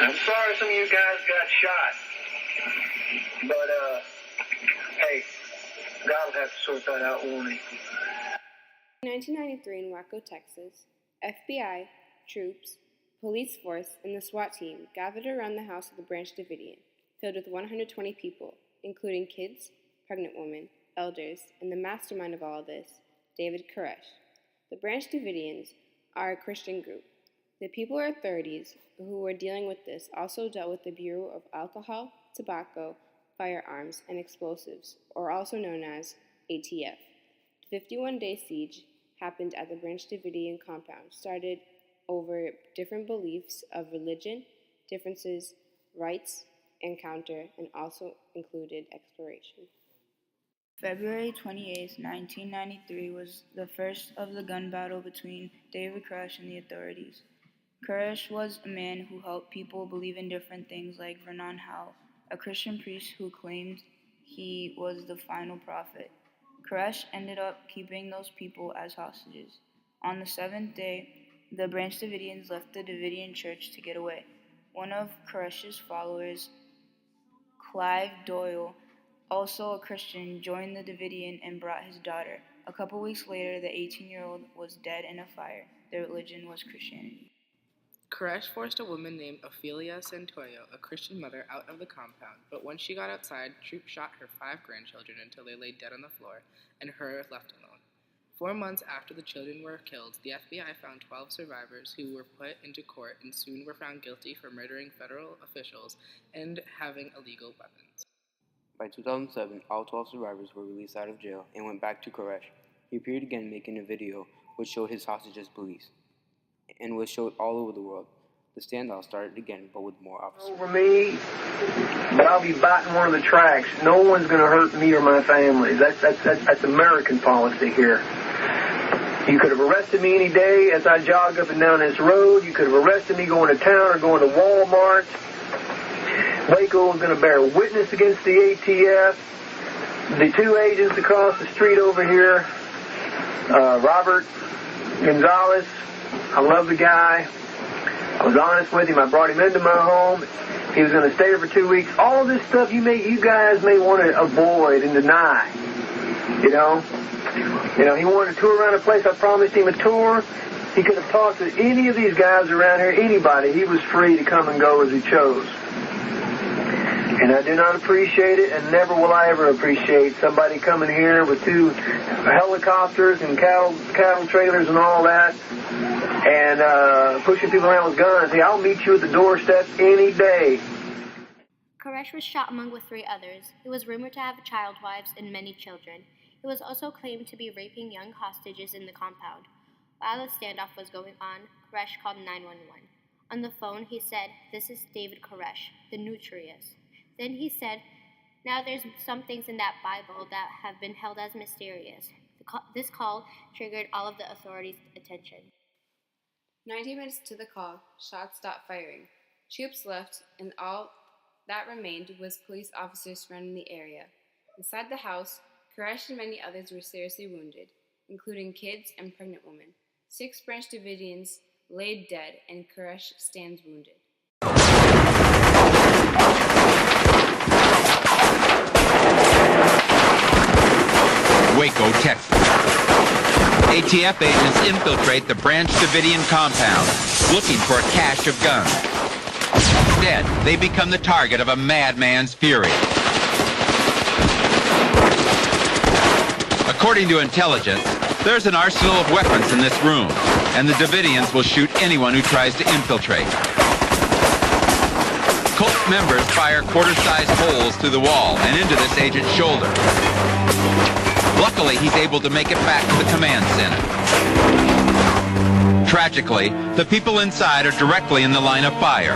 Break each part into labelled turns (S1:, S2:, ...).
S1: I'm sorry some of you guys got shot. But, hey, God will have to sort that out, won't he?
S2: In 1993 in Waco, Texas, FBI, troops, police force, and the SWAT team gathered around the house of the Branch Davidian, filled with 120 people, including kids, pregnant women, elders, and the mastermind of all this, David Koresh. The Branch Davidians are a Christian group. The people or authorities who were dealing with this also dealt with the Bureau of Alcohol, Tobacco, Firearms, and Explosives, or also known as ATF. The 51-day siege happened at the Branch Davidian compound, started over different beliefs of religion, differences, rights, encounter, and also included exploration.
S3: February 28, 1993 was the first of the gun battle between David Koresh and the authorities. Koresh was a man who helped people believe in different things like Vernon Howe, a Christian priest who claimed he was the final prophet. Koresh ended up keeping those people as hostages. On the seventh day, the Branch Davidians left the Davidian church to get away. One of Koresh's followers, Clive Doyle, also a Christian, joined the Davidian and brought his daughter. A couple weeks later, the 18-year-old was dead in a fire. Their religion was Christianity.
S4: Koresh forced a woman named Ophelia Santoyo, a Christian mother, out of the compound, but once she got outside, troops shot her 5 grandchildren until they lay dead on the floor, and her left alone. 4 months after the children were killed, the FBI found 12 survivors who were put into court and soon were found guilty for murdering federal officials and having illegal weapons.
S5: By 2007, all 12 survivors were released out of jail and went back to Koresh. He appeared again making a video which showed his hostages' police and was showed all over the world. The standoff started again, but with more officers.
S1: Over me, but I'll be biting one of the tracks. No one's going to hurt me or my family. That's American policy here. You could have arrested me any day as I jogged up and down this road. You could have arrested me going to town or going to Walmart. Waco was going to bear witness against the ATF. The 2 agents across the street over here, Robert Gonzalez, I love the guy. I was honest with him. I brought him into my home. He was going to stay here for 2 weeks. All of this stuff you guys may want to avoid and deny. You know, he wanted to tour around the place. I promised him a tour. He could have talked to any of these guys around here, anybody. He was free to come and go as he chose. And I do not appreciate it, and never will I ever appreciate somebody coming here with 2 helicopters and cattle trailers and all that, and pushing people around with guns. Hey, I'll meet you at the doorstep any day.
S6: Koresh was shot among with 3 others. He was rumored to have child wives and many children. He was also claimed to be raping young hostages in the compound. While the standoff was going on, Koresh called 911. On the phone, he said, "This is David Koresh, the Nutrius." Then he said, "Now there's some things in that Bible that have been held as mysterious." This call triggered all of the authorities' attention.
S2: 90 minutes to the call, shots stopped firing. Troops left, and all that remained was police officers surrounding the area. Inside the house, Koresh and many others were seriously wounded, including kids and pregnant women. 6 Branch Davidians laid dead, and Koresh stands wounded.
S7: Waco, Texas. ATF agents infiltrate the Branch Davidian compound, looking for a cache of guns. Instead, they become the target of a madman's fury. According to intelligence, there's an arsenal of weapons in this room, and the Davidians will shoot anyone who tries to infiltrate. Cult members fire quarter-sized holes through the wall and into this agent's shoulder. Luckily, he's able to make it back to the command center. Tragically, the people inside are directly in the line of fire.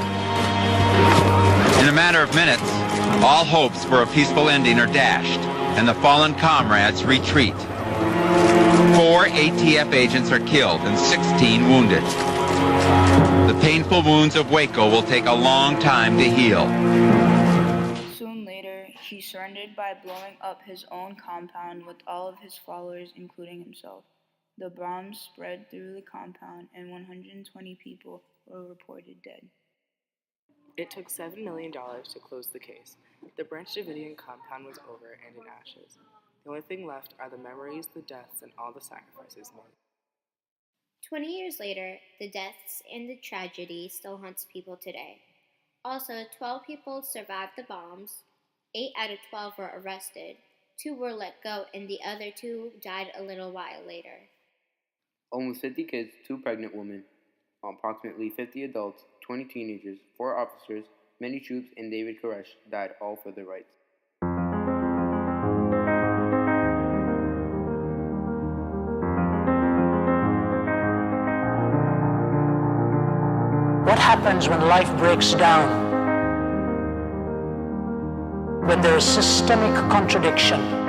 S7: In a matter of minutes, all hopes for a peaceful ending are dashed, and the fallen comrades retreat. 4 ATF agents are killed and 16 wounded. The painful wounds of Waco will take a long time to heal.
S3: Soon later, he surrendered by blowing up his own compound with all of his followers, including himself. The bombs spread through the compound, and 120 people were reported dead.
S4: It took $7 million to close the case. The Branch Davidian compound was over and in ashes. The only thing left are the memories, the deaths, and all the sacrifices made.
S6: 20 years later, the deaths and the tragedy still haunts people today. Also, 12 people survived the bombs, 8 out of 12 were arrested, 2 were let go, and the other 2 died a little while later.
S5: Almost 50 kids, 2 pregnant women, approximately 50 adults, 20 teenagers, 4 officers, many troops, and David Koresh died all for their rights.
S8: What happens when life breaks down? When there is systemic contradiction?